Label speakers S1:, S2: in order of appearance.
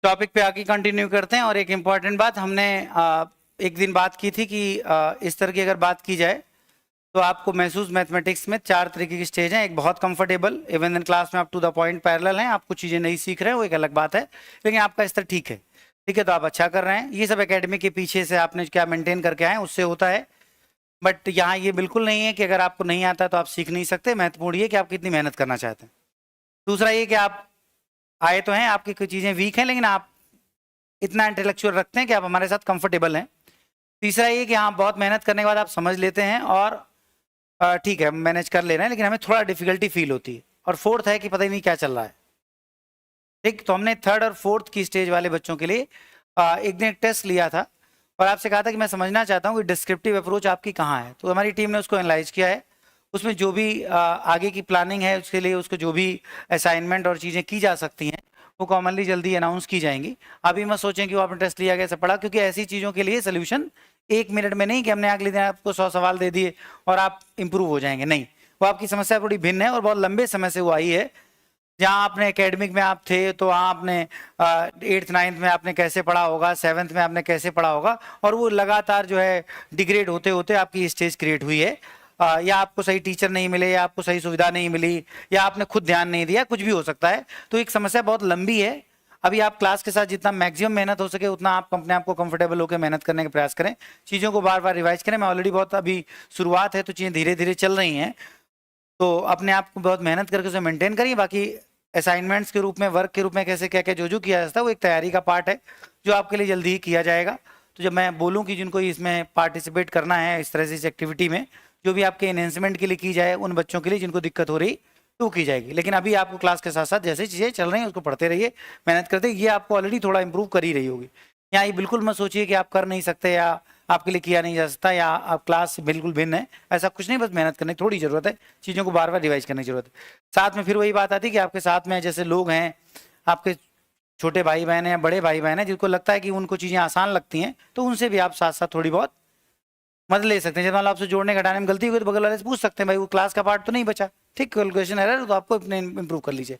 S1: Topic पे आगे continue करते हैं। और एक इम्पॉर्टेंट बात हमने एक दिन बात की थी कि इस तरह की अगर बात की जाए तो आपको महसूस मैथमेटिक्स में 4 तरीके की स्टेज हैं। एक बहुत कंफर्टेबल, इवन इन क्लास में आप टू द पॉइंट पैरेलल हैं, आप कुछ चीज़ें नहीं सीख रहे हैं, वो एक अलग बात है, लेकिन आपका स्तर ठीक है, ठीक है, तो आप अच्छा कर रहे हैं। ये सब एकेडमी के पीछे से आपने क्या मेंटेन करके आए उससे होता है। बट यहाँ ये बिल्कुल नहीं है कि अगर आपको नहीं आता तो आप सीख नहीं सकते। महत्वपूर्ण ये कि आप कितनी मेहनत करना चाहते हैं। दूसरा ये कि आप आए तो हैं, आपकी कुछ चीज़ें वीक हैं, लेकिन आप इतना इंटेलेक्चुअल रखते हैं कि आप हमारे साथ कंफर्टेबल हैं। तीसरा ये कि हाँ, बहुत मेहनत करने के बाद आप समझ लेते हैं और ठीक है मैनेज कर ले रहे हैं, लेकिन हमें थोड़ा डिफिकल्टी फील होती है। और फोर्थ है कि पता ही नहीं क्या चल रहा है। ठीक, तो हमने थर्ड और फोर्थ की स्टेज वाले बच्चों के लिए एक दिन एक टेस्ट लिया था और आपसे कहा था कि मैं समझना चाहता हूँ कि डिस्क्रिप्टिव अप्रोच आपकी कहाँ है। तो हमारी टीम ने उसको एनालाइज किया है। उसमें जो भी आगे की प्लानिंग है उसके लिए उसको जो भी असाइनमेंट और चीज़ें की जा सकती हैं वो कॉमनली जल्दी अनाउंस की जाएंगी। अभी मत सोचें कि वो आपने टेस्ट लिया कैसे पढ़ा, क्योंकि ऐसी चीज़ों के लिए सोल्यूशन 1 मिनट में नहीं कि हमने अगले दिन आपको 100 सवाल दे दिए और आप इंप्रूव हो जाएंगे। नहीं, वो आपकी समस्या थोड़ी भिन्न है और बहुत लंबे समय से वो आई है। जहाँ आपने एकेडमिक में आप थे तो वहाँ आपने 8th 9th में आपने कैसे पढ़ा होगा, 7th में आपने कैसे पढ़ा होगा, और वो लगातार जो है डिग्रेड होते होते आपकी स्टेज क्रिएट हुई है। या आपको सही टीचर नहीं मिले, या आपको सही सुविधा नहीं मिली, या आपने खुद ध्यान नहीं दिया, कुछ भी हो सकता है। तो एक समस्या बहुत लंबी है। अभी आप क्लास के साथ जितना मैक्सिमम मेहनत हो सके उतना आप अपने आप को कंफर्टेबल होकर मेहनत करने का प्रयास करें, चीज़ों को बार बार रिवाइज करें। मैं ऑलरेडी बहुत अभी शुरुआत है तो चीज़ें धीरे धीरे चल रही हैं, तो अपने आप को बहुत मेहनत करके उसे मेंटेन करिए। बाकी असाइनमेंट्स के रूप में, वर्क के रूप में कैसे क्या क्या जो किया जाता है वो एक तैयारी का पार्ट है जो आपके लिए जल्दी ही किया जाएगा। तो जब मैं बोलूँ कि जिनको इसमें पार्टिसिपेट करना है इस तरह से इस एक्टिविटी में, जो भी आपके एनहेंसमेंट के लिए की जाए उन बच्चों के लिए जिनको दिक्कत हो रही तो की जाएगी। लेकिन अभी आपको क्लास के साथ साथ जैसे चीज़ें चल रही हैं उसको पढ़ते रहिए, मेहनत करते, ये आपको ऑलरेडी थोड़ा इंप्रूव कर ही रही होगी। यहाँ ये बिल्कुल मत सोचिए कि आप कर नहीं सकते या आपके लिए किया नहीं जा सकता या आप क्लास बिल्कुल भिन्न है, ऐसा कुछ नहीं। बस मेहनत करने की थोड़ी ज़रूरत है, चीज़ों को बार बार रिवाइज करने की ज़रूरत है। साथ में फिर वही बात आती है कि आपके साथ में जैसे लोग हैं, आपके छोटे भाई बहन हैं या बड़े भाई बहन हैं जिनको लगता है कि उनको चीज़ें आसान लगती हैं, तो उनसे भी आप साथ साथ थोड़ी बहुत मदद ले सकते हैं। जब मान लो आपसे जोड़ने घटाने में गलती हुई तो बगल वाले से पूछ सकते हैं, भाई वो क्लास का पार्ट तो नहीं बचा, ठीक, कैलकुलेशन एरर, तो आपको अपने इंप्रूव कर लीजिए।